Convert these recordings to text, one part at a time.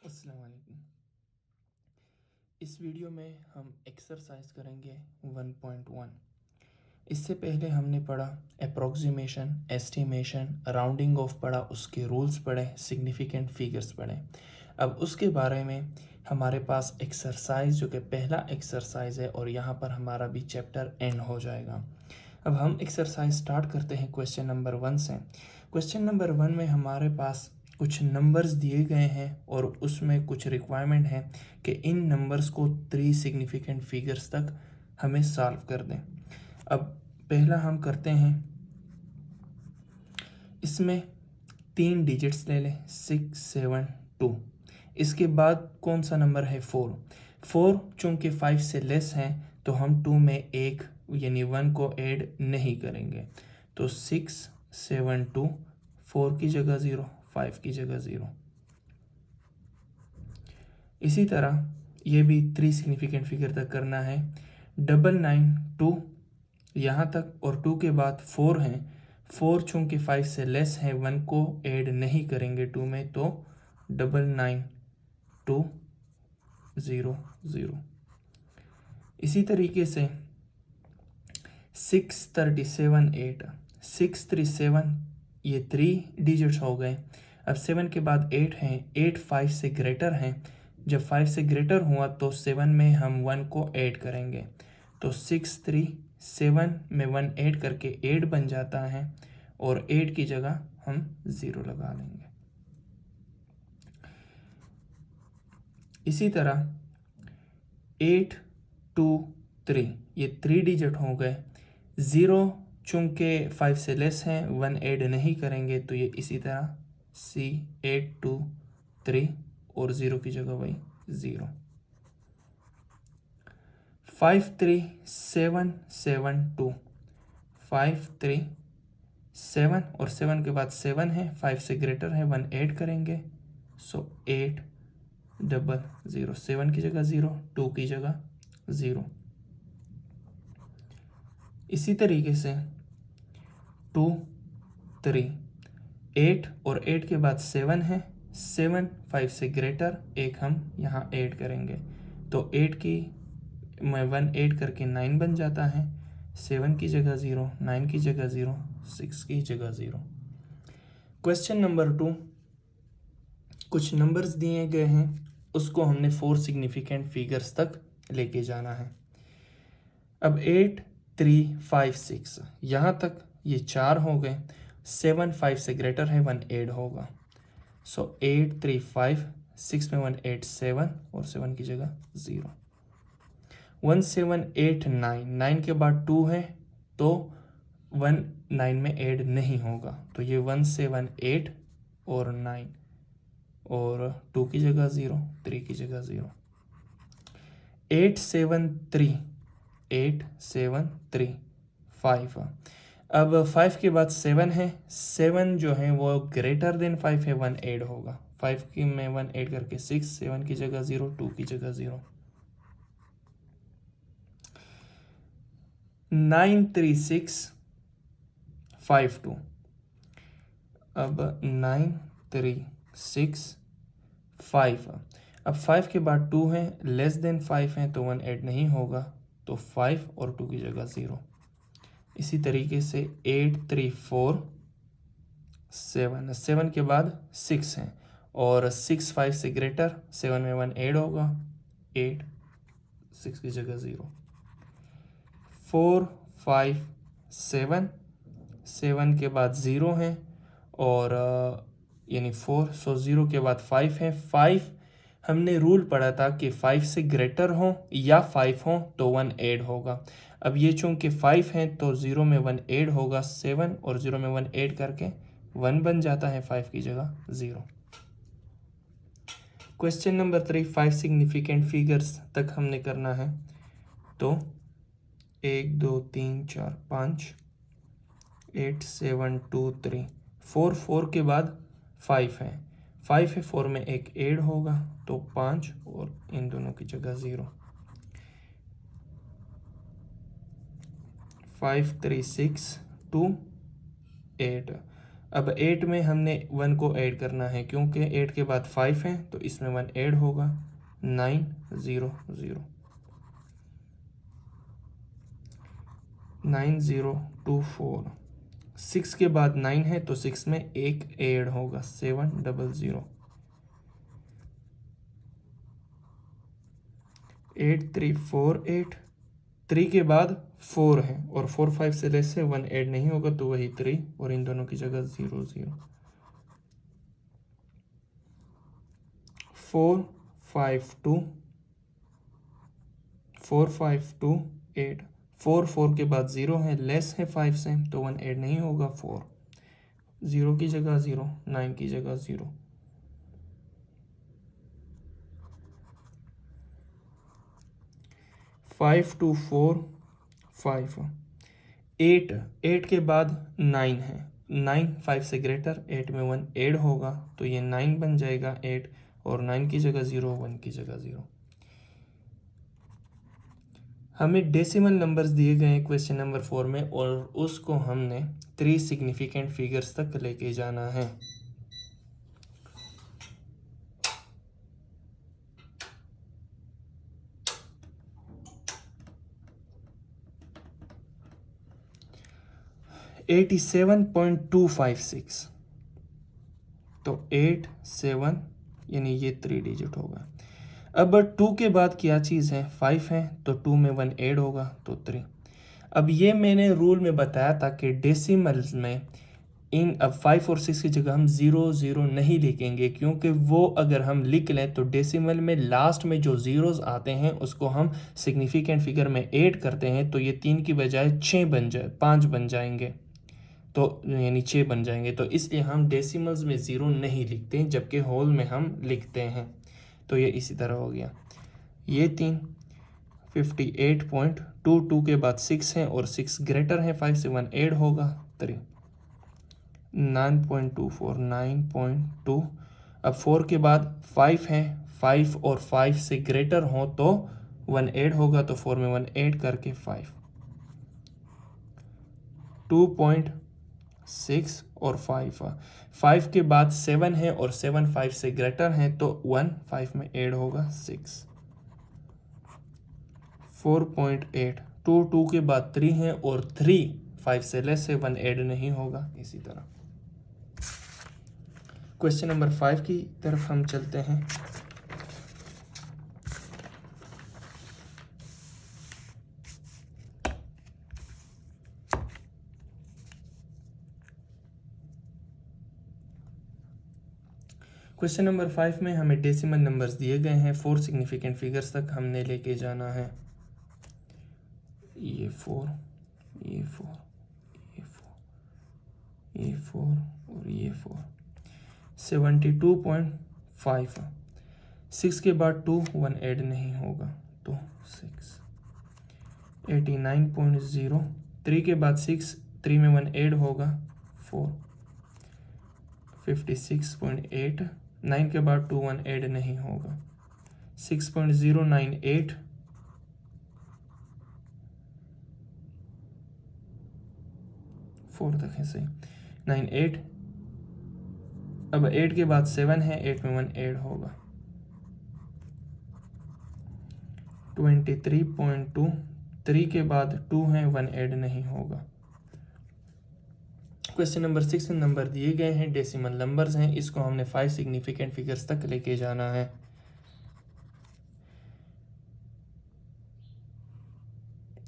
अस्सलाम वालेकुम। इस वीडियो में हम एक्सरसाइज करेंगे 1.1। इससे पहले हमने पढ़ा अप्रोक्सीमेशन, एस्टिमेशन, राउंडिंग ऑफ पढ़ा, उसके रूल्स पढ़े, सिग्निफिकेंट फिगर्स पढ़े। अब उसके बारे में हमारे पास एक्सरसाइज जो कि पहला एक्सरसाइज है और यहाँ पर हमारा भी चैप्टर एंड हो जाएगा। अब हम एक्सरसाइज स्टार्ट करते हैं क्वेश्चन नंबर 1 से। क्वेश्चन नंबर 1 में हमारे पास कुछ नंबर्स दिए गए हैं और उसमें कुछ रिक्वायरमेंट है कि इन नंबर्स को 3 सिग्निफिकेंट फिगर्स तक हमें सॉल्व कर दें। अब पहला हम करते हैं, इसमें 3 डिजिट्स ले लें, 6, 7, 2। इसके बाद कौन सा नंबर है? 4 चूँकि 5 से लेस हैं तो हम 2 में एक यानी 1 को ऐड नहीं करेंगे। तो 6, 7, 2, 4 की जगह 0, 5 की जगह 0। इसी तरह ये भी 3 सिग्निफिकेंट फिगर तक करना है। 992 यहाँ तक और 2 के बाद 4 हैं। 4 चूँकि 5 से लेस है, 1 को ऐड नहीं करेंगे 2 में, तो 992 0 0। इसी तरीके से 637 8, 637 ये 3 डिजिट्स हो गए। अब 7 के बाद 8 हैं, 8 5 से ग्रेटर हैं। जब 5 से ग्रेटर हुआ तो 7 में हम 1 को ऐड करेंगे, तो 637 में 1 ऐड करके 8 बन जाता है और 8 की जगह हम 0 लगा लेंगे। इसी तरह 8 2 3 ये 3 डिजिट हो गए। 0 चूँकि 5 से लेस हैं, 1 ऐड नहीं करेंगे, तो ये इसी तरह C 8 2 3 और 0 की जगह वही 0। 5 3 7 7 2, 5 3 7 और 7 के बाद 7 है, 5 से ग्रेटर है, 1 ऐड करेंगे, सो 8 0 0, 7 की जगह 0, 2 की जगह 0। इसी तरीके से 2 3 8 और 8 के बाद 7 है, 7 5 से ग्रेटर, एक हम यहाँ ऐड करेंगे, तो 8 की मैं 1 ऐड करके 9 बन जाता है। 7 की जगह 0, 9 की जगह 0, 6 की जगह 0। क्वेश्चन नंबर 2, कुछ नंबर्स दिए गए हैं, उसको हमने 4 सिग्निफिकेंट फिगर्स तक लेके जाना है। अब 8 3 5 6 यहाँ तक ये 4 हो गए। 7 5 से ग्रेटर है, 1 ऐड होगा, सो 8 3 5, 6 में 1 8 7 और 7 की जगह 0। 1 7 8 9, 9 के बाद 2 है तो 1 9 में ऐड नहीं होगा, तो ये 1 7 8 और 9 और 2 की जगह 0, 3 की जगह 0। 8 7 3, 8 7 3 5। अब 5 के बाद 7 है, 7 जो है वो ग्रेटर देन 5 है, 1 ऐड होगा, 5 की में 1 ऐड करके 6, 7 की जगह 0, 2 की जगह 0। 9 3 6 5 2। अब 9 3 6 5, अब 5 के बाद 2 है, लेस देन 5 है तो 1 ऐड नहीं होगा, तो 5 और 2 की जगह 0। इसी तरीके से 8 3 4 7, 7 के बाद 6 है और 6 5 से ग्रेटर, 7 में 1 ऐड होगा, 8 6 की जगह 0। 4 5 7, 7 के बाद 0 है और यानी 4, सो 0 के बाद 5 है। 5 हमने रूल पढ़ा था कि 5 से ग्रेटर हो या 5 हो तो 1 ऐड होगा। अब ये चूँकि 5 है तो 0 में 1 ऐड होगा, 7 और 0 में 1 ऐड करके 1 बन जाता है, 5 की जगह 0। क्वेश्चन नंबर 3, 5 सिग्निफिकेंट फिगर्स तक हमने करना है, तो 1 2 3 4 5, 8 7 2 3 4, 4 के बाद 5 है, 5 है, 4 में एक ऐड होगा तो 5 और इन दोनों की जगह 0। 5 3 6 2 8। अब 8 में हमने 1 को ऐड करना है, क्योंकि 8 के बाद 5 है तो इसमें 1 ऐड होगा, 9 0 0 9 0 2 4। 6 के बाद 9 है तो 6 में 1 ऐड होगा, 7 0 0 8 3 4 8। 3 के बाद 4 है और 4 5 से लेस है, 1 ऐड नहीं होगा तो वही 3 और इन दोनों की जगह 0 0 4 5 2 4 5 2 8। 4 4 के बाद 0 है, लेस है 5 से तो 1 ऐड नहीं होगा, 4 0 की जगह 0, 9 की जगह 0। 5 2 4 5। 8 के बाद 9 है, 9 5 से ग्रेटर, 8 में 1 ऐड होगा तो ये 9 बन जाएगा 8, और 9 की जगह 0, 1 की जगह 0। हमें डेसिमल नंबर्स दिए गए हैं क्वेश्चन नंबर 4 में, और उसको हमने 3 सिग्निफिकेंट फिगर्स तक लेके जाना है। $87.256, तो 8 7 यानी ये 3 डिजिट होगा। अब 2 के बाद क्या चीज़ है, 5 है तो 2 में 1 ऐड होगा तो 3। अब ये मैंने रूल में बताया था कि डेसिमल्स में अब 5 और 6 की जगह हम 0 0 नहीं लिखेंगे, क्योंकि वो अगर हम लिख लें तो डेसिमल में लास्ट में जो ज़ीरोज़ आते हैं उसको हम सिग्निफिकेंट फिगर में ऐड करते हैं, तो ये 3 की बजाय 5 बन जाएंगे, तो यानी 6 बन जाएंगे। तो इसलिए हम डेसिमल्स में 0 नहीं लिखते हैं, जबकि होल में हम लिखते हैं। तो ये इसी तरह हो गया, ये 3 58.22 के बाद 6 है और 6 ग्रेटर है 5 से, 1 ऐड होगा 3, 9.24 9.2। अब 4 के बाद 5 है, 5 और 5 से ग्रेटर हो तो 1 ऐड होगा, तो 4 में 1 ऐड करके 5, 2.6 और 5 के बाद 7 है और 7 5 से ग्रेटर है तो 1 5 में ऐड होगा 6, 4.8। 2 के बाद 3 है और 3 5 से लेस है, 1 ऐड नहीं होगा। इसी तरह क्वेश्चन नंबर 5 की तरफ हम चलते हैं। क्वेश्चन नंबर 5 में हमें डेसिमल नंबर्स दिए गए हैं, 4 सिग्निफिकेंट फिगर्स तक हमने लेके जाना है। ये 4 ये 4 ये 4 ये 4 और ये 4। 72.5, 6 के बाद 2 1 ऐड नहीं होगा तो 6। 89.0, 3 के बाद 6, 3 में 1 ऐड होगा 4। 56.8, 9 के बाद 2 1 ऐड नहीं होगा, 6.098। 4 तक है सही, 98। अब 8 के बाद 7 है, 8 में 1 ऐड होगा, 23.2। 3 के बाद 2 है, 1 ऐड नहीं होगा। क्वेश्चन नंबर 6 में नंबर दिए गए हैं, डेसिमल नंबर्स हैं, इसको हमने 5 सिग्निफिकेंट फिगर्स तक लेके जाना है।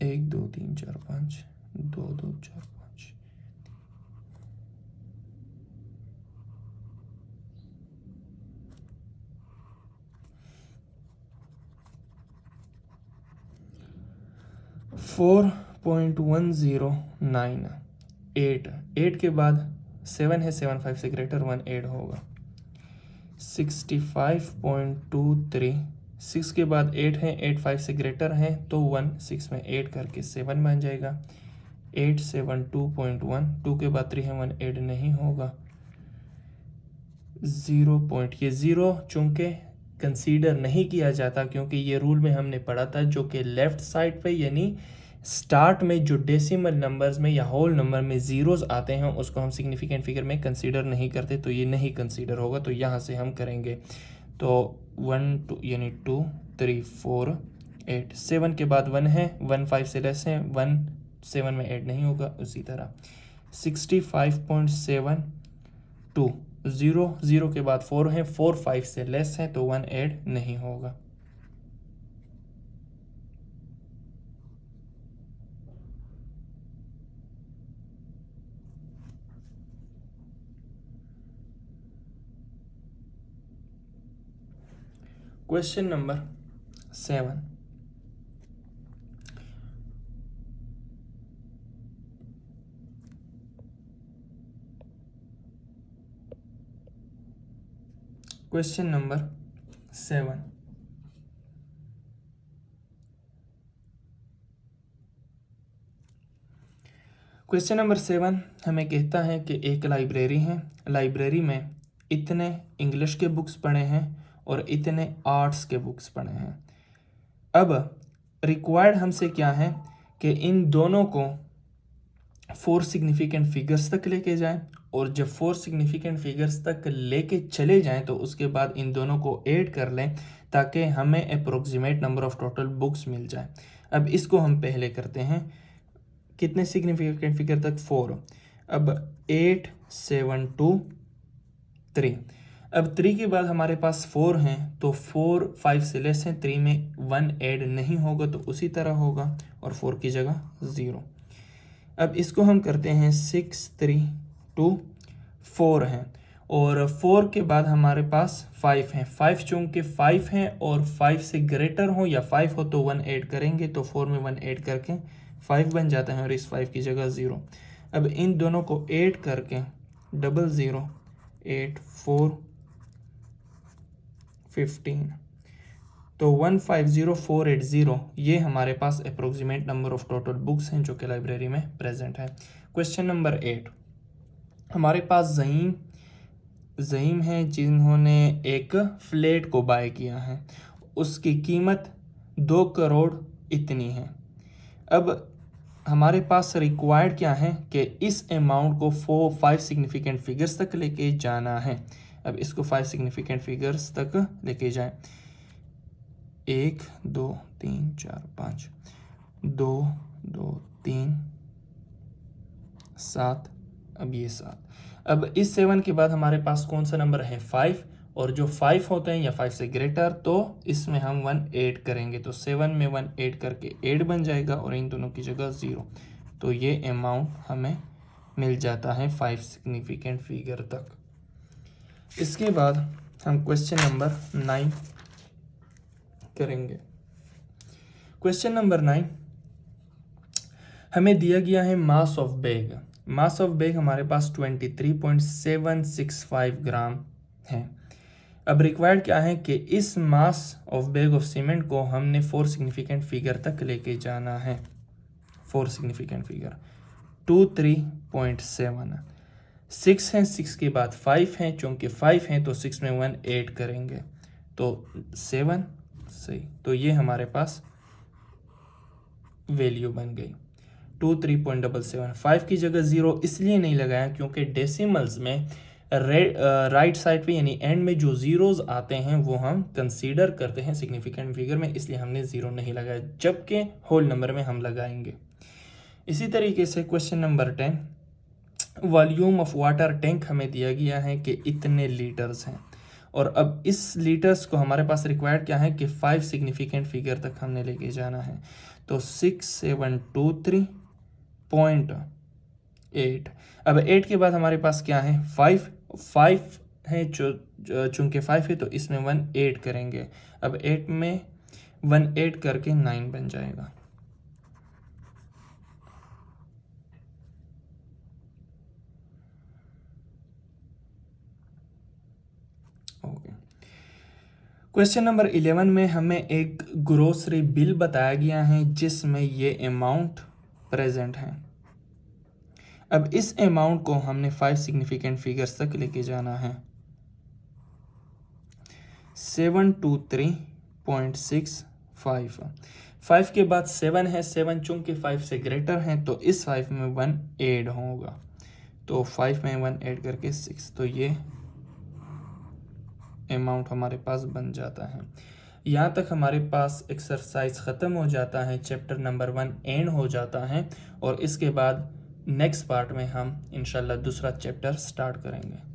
एक 2 3 4 5, 2 2 4 5। $4.109, 8 के बाद 7 है, 7 5 से ग्रेटर, 1 ऐड होगा, 65.23। 6 के बाद 8 है, 8 5 से ग्रेटर है तो 1 6 में ऐड करके 7 बन जाएगा, 872.1। 2 के बाद 3 है, 1 ऐड नहीं होगा, 0 पॉइंट, ये 0 चूंकि कंसीडर नहीं किया जाता, क्योंकि ये रूल में हमने पढ़ा था जो कि लेफ्ट साइड पे यानी स्टार्ट में जो डेसिमल नंबर्स में या होल नंबर में ज़ीरोज़ आते हैं उसको हम सिग्निफिकेंट फिगर में कंसीडर नहीं करते, तो ये नहीं कंसीडर होगा, तो यहाँ से हम करेंगे। तो 1 2 यानी 2 3 4 8, 7 के बाद 1 है, 1 5 से लेस है, 1 7 में ऐड नहीं होगा। उसी तरह 65.72, 0 0 के बाद 4 है, 4 5 से लेस है, तो 1 ऐड नहीं होगा। Question number 7, question number 7, question number 7 हमें कहता है कि एक लाइब्रेरी है, लाइब्रेरी में इतने इंग्लिश के बुक्स पढ़े हैं और इतने आर्ट्स के बुक्स पढ़े हैं। अब रिक्वायर्ड हमसे क्या है कि इन दोनों को 4 सिग्निफिकेंट फिगर्स तक लेके जाएं, और जब 4 सिग्निफिकेंट फिगर्स तक लेके चले जाएं तो उसके बाद इन दोनों को ऐड कर लें ताकि हमें approximate number of total books मिल जाए। अब इसको हम पहले करते हैं, कितने सिग्निफिकेंट फिगर तक? 4। अब 8 7 2 3। अब 3 के बाद हमारे पास 4 हैं, तो 4 5 से लेस हैं, 3 में 1 ऐड नहीं होगा, तो उसी तरह होगा, और 4 की जगह 0। अब इसको हम करते हैं 6 3 2 4 हैं, और 4 के बाद हमारे पास 5 हैं। 5 चूँकि 5 हैं और 5 से ग्रेटर हो या 5 हो तो 1 ऐड करेंगे, तो 4 में 1 ऐड करके 5 बन जाता है, और इस 5 की जगह 0। अब इन दोनों को ऐड करके 00 8 4 15, तो 150480 ये हमारे पास approximate number of total books हैं जो कि लाइब्रेरी में प्रेजेंट है। क्वेश्चन नंबर 8, हमारे पास ज़हीम है जिन्होंने एक फ्लैट को बाय किया है, उसकी कीमत 2 करोड़ इतनी है। अब हमारे पास रिक्वायर्ड क्या है कि इस अमाउंट को 5 सिग्निफिकेंट फिगर्स तक लेके जाना है। अब इसको 5 सिग्निफिकेंट फिगर्स तक लेके जाएं, 1 2 3 4 5, 2 2 3 7, अब ये 7। अब इस 7 के बाद हमारे पास कौन सा नंबर है? 5, और जो 5 होते हैं या 5 से ग्रेटर, तो इसमें हम 1 ऐड करेंगे, तो 7 में 1 ऐड करके 8 बन जाएगा, और इन दोनों की जगह 0। तो ये अमाउंट हमें मिल जाता है 5 सिग्निफिकेंट फिगर तक। इसके बाद हम क्वेश्चन नंबर 9 करेंगे। क्वेश्चन नंबर 9 हमें दिया गया है mass of bag. Mass of bag हमारे पास 23.765 ग्राम है। अब रिक्वायर्ड क्या है कि इस mass of bag of cement को हमने 4 सिग्निफिकेंट फिगर तक लेके जाना है। 4 सिग्निफिकेंट फिगर 23.7, 6 हैं, 6 के बाद 5 हैं, चूँकि 5 हैं तो 6 में 1 ऐड करेंगे, तो 7 सही। तो ये हमारे पास वैल्यू बन गई 23.77। 5 की जगह 0 इसलिए नहीं लगाया क्योंकि डेसिमल्स में राइट साइड पे यानी एंड में जो ज़ीरोज़ आते हैं वो हम कंसीडर करते हैं सिग्निफिकेंट फिगर में, इसलिए हमने 0 नहीं लगाया, जबकि होल नंबर में हम लगाएंगे। इसी तरीके से question number 10, volume of water tank हमें दिया गया है कि इतने लीटर्स हैं, और अब इस लीटर्स को हमारे पास रिक्वायर्ड क्या है कि 5 सिग्निफिकेंट फिगर तक हमने लेके जाना है, तो 6723.8। अब 8 के बाद हमारे पास क्या है? 5 है, चूँकि 5 है तो इसमें 1 ऐड करेंगे। अब 8 में 1 ऐड करके 9 बन जाएगा। ओके, क्वेश्चन नंबर 11 में हमें एक ग्रोसरी बिल बताया गया है जिसमें ये अमाउंट प्रेजेंट है। अब इस अमाउंट को हमने 5 सिग्निफिकेंट फिगर्स तक लेके जाना है। 723.65, 5 के बाद 7 है, 7 चूंकि 5 से ग्रेटर है तो इस 5 में 1 ऐड होगा, तो 5 में 1 ऐड करके 6, तो ये अमाउंट हमारे पास बन जाता है। यहाँ तक हमारे पास एक्सरसाइज ख़त्म हो जाता है, चैप्टर नंबर 1 एंड हो जाता है और इसके बाद नेक्स्ट पार्ट में हम इंशाल्लाह दूसरा चैप्टर स्टार्ट करेंगे।